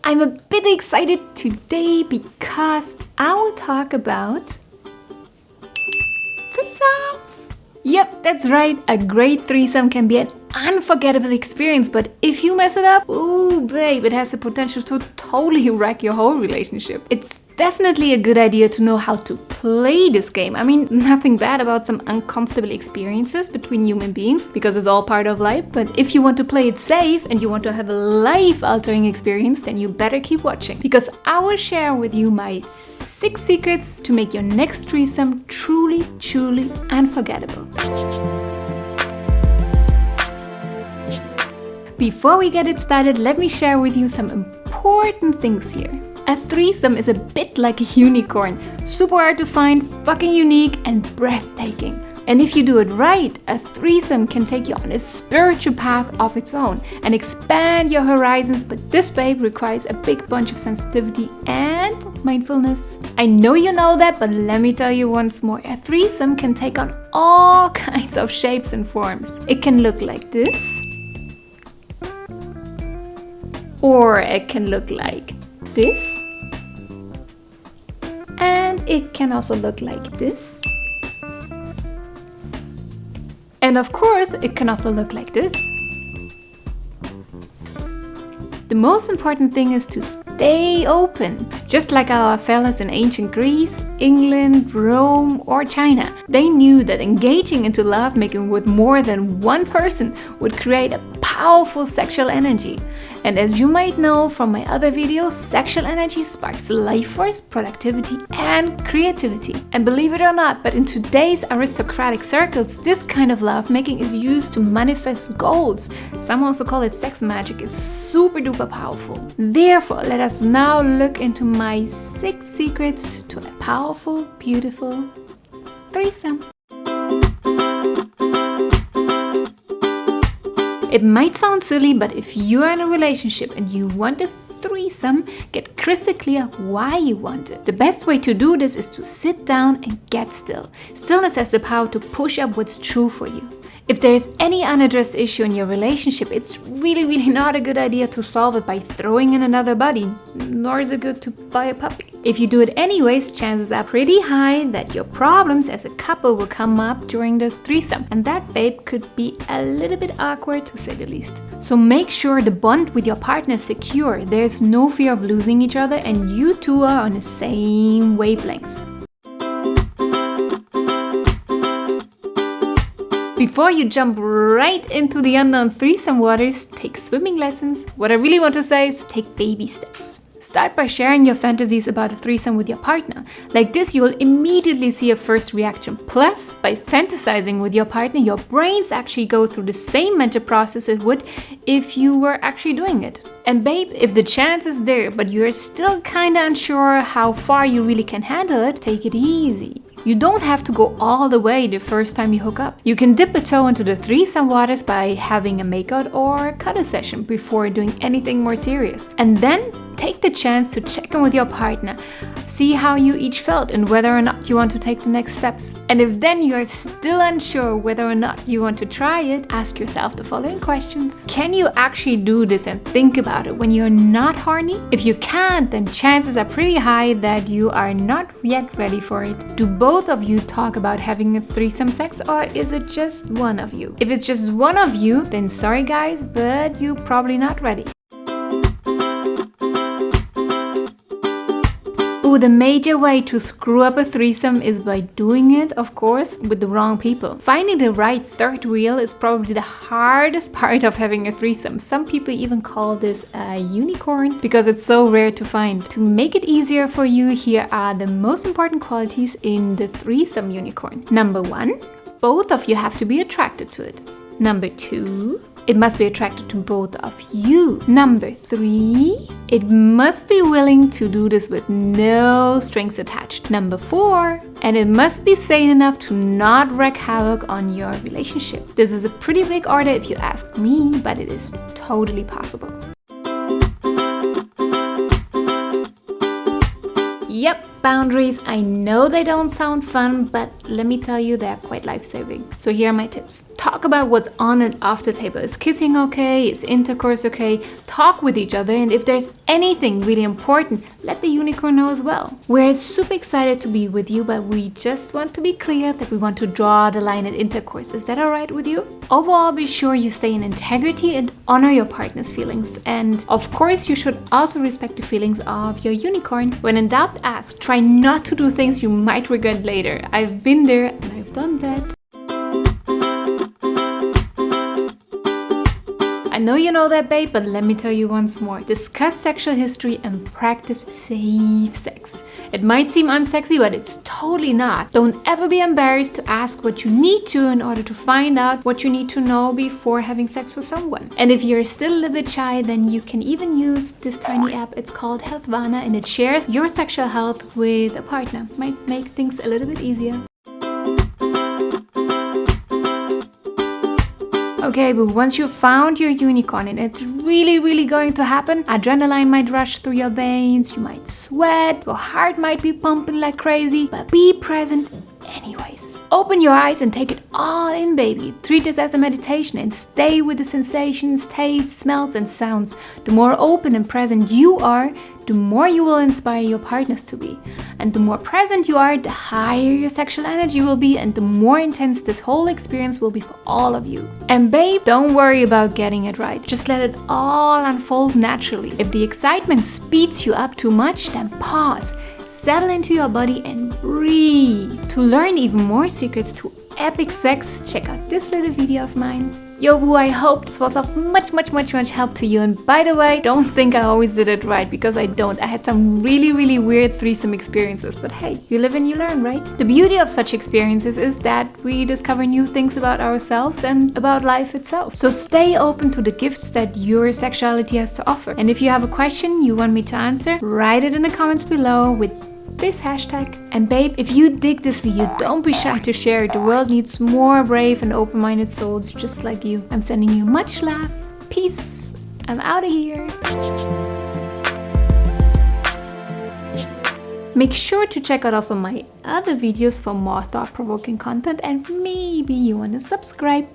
I'm a bit excited today because I will talk about threesomes. Yep, that's right. A great threesome can be an unforgettable experience, but if you mess it up, ooh babe, it has the potential to totally wreck your whole relationship. It's definitely a good idea to know how to play this game. I mean, nothing bad about some uncomfortable experiences between human beings, because it's all part of life, but if you want to play it safe and you want to have a life-altering experience, then you better keep watching, because I will share with you my 6 secrets to make your next threesome truly, truly unforgettable. Before we get it started, let me share with you some important things here. A threesome is a bit like a unicorn, super hard to find, fucking unique and breathtaking. And if you do it right, a threesome can take you on a spiritual path of its own and expand your horizons, but this babe requires a big bunch of sensitivity and mindfulness. I know you know that, but let me tell you once more, a threesome can take on all kinds of shapes and forms. It can look like this, or it can look like this, and it can also look like this, and of course it can also look like this. The most important thing is to stay open. Just like our fellas in ancient Greece, England, Rome, or China, they knew that engaging into lovemaking with more than one person would create a powerful sexual energy. And as you might know from my other videos, sexual energy sparks life force, productivity, and creativity. And believe it or not, but in today's aristocratic circles, this kind of lovemaking is used to manifest goals. Some also call it sex magic. It's super duper powerful. Therefore, let us now look into my 6 secrets to a powerful, beautiful threesome. It might sound silly, but if you are in a relationship and you want a threesome, get crystal clear why you want it. The best way to do this is to sit down and get still. Stillness has the power to push up what's true for you. If there's any unaddressed issue in your relationship, it's really not a good idea to solve it by throwing in another body, nor is it good to buy a puppy. If you do it anyways, chances are pretty high that your problems as a couple will come up during the threesome, and that babe could be a little bit awkward to say the least. So make sure the bond with your partner is secure, there's no fear of losing each other, and you two are on the same wavelengths. Before you jump right into the unknown threesome waters, take swimming lessons. What I really want to say is take baby steps. Start by sharing your fantasies about a threesome with your partner. Like this, you will immediately see a first reaction. Plus, by fantasizing with your partner, your brains actually go through the same mental process it would if you were actually doing it. And babe, if the chance is there, but you're still kinda unsure how far you really can handle it, take it easy. You don't have to go all the way the first time you hook up. You can dip a toe into the threesome waters by having a makeout or cuddle session before doing anything more serious. And then take the chance to check in with your partner. See how you each felt and whether or not you want to take the next steps. And if then you are still unsure whether or not you want to try it, ask yourself the following questions. Can you actually do this and think about it when you're not horny? If you can't, then chances are pretty high that you are not yet ready for it. Do both of you talk about having a threesome sex, or is it just one of you? If it's just one of you, then sorry guys, but you're probably not ready. Ooh, the major way to screw up a threesome is by doing it, of course, with the wrong people. Finding the right third wheel is probably the hardest part of having a threesome. Some people even call this a unicorn because it's so rare to find. To make it easier for you, here are the most important qualities in the threesome unicorn. Number 1, both of you have to be attracted to it. Number 2, it must be attracted to both of you. Number 3, it must be willing to do this with no strings attached. Number 4, and it must be sane enough to not wreak havoc on your relationship. This is a pretty big order if you ask me, but it is totally possible. Yep, boundaries. I know they don't sound fun, but let me tell you, they're quite life-saving. So here are my tips. Talk about what's on and off the table. Is kissing okay? Is intercourse okay? Talk with each other, and if there's anything really important, let the unicorn know as well. We're super excited to be with you, but we just want to be clear that we want to draw the line at intercourse. Is that alright with you? Overall, be sure you stay in integrity and honor your partner's feelings. And of course, you should also respect the feelings of your unicorn. When in doubt, ask. Try not to do things you might regret later. I've been there and I've done that. I know you know that, babe, but let me tell you once more. Discuss sexual history and practice safe sex. It might seem unsexy, but it's totally not. Don't ever be embarrassed to ask what you need to in order to find out what you need to know before having sex with someone. And if you're still a little bit shy, then you can even use this tiny app. It's called Healthvana, and it shares your sexual health with a partner. Might make things a little bit easier. Okay, but once you've found your unicorn and it's really going to happen, adrenaline might rush through your veins, you might sweat, your heart might be pumping like crazy, but be present anyways. Open your eyes and take it all in, baby. Treat this as a meditation and stay with the sensations, tastes, smells, and sounds. The more open and present you are, the more you will inspire your partners to be. And the more present you are, the higher your sexual energy will be, and the more intense this whole experience will be for all of you. And babe, don't worry about getting it right. Just let it all unfold naturally. If the excitement speeds you up too much, then pause. Settle into your body and breathe. To learn even more secrets to epic sex, check out this little video of mine. Yo boo, I hope this was of much help to you. And by the way, don't think I always did it right, because I don't. I had some really weird threesome experiences, but hey, you live and you learn, right? The beauty of such experiences is that we discover new things about ourselves and about life itself. So stay open to the gifts that your sexuality has to offer. And if you have a question you want me to answer, write it in the comments below with this hashtag. And babe, if you dig this video, don't be shy to share it. The world needs more brave and open-minded souls just like you. I'm sending you much love. Peace. I'm out of here. Make sure to check out also my other videos for more thought-provoking content, and maybe you want to subscribe.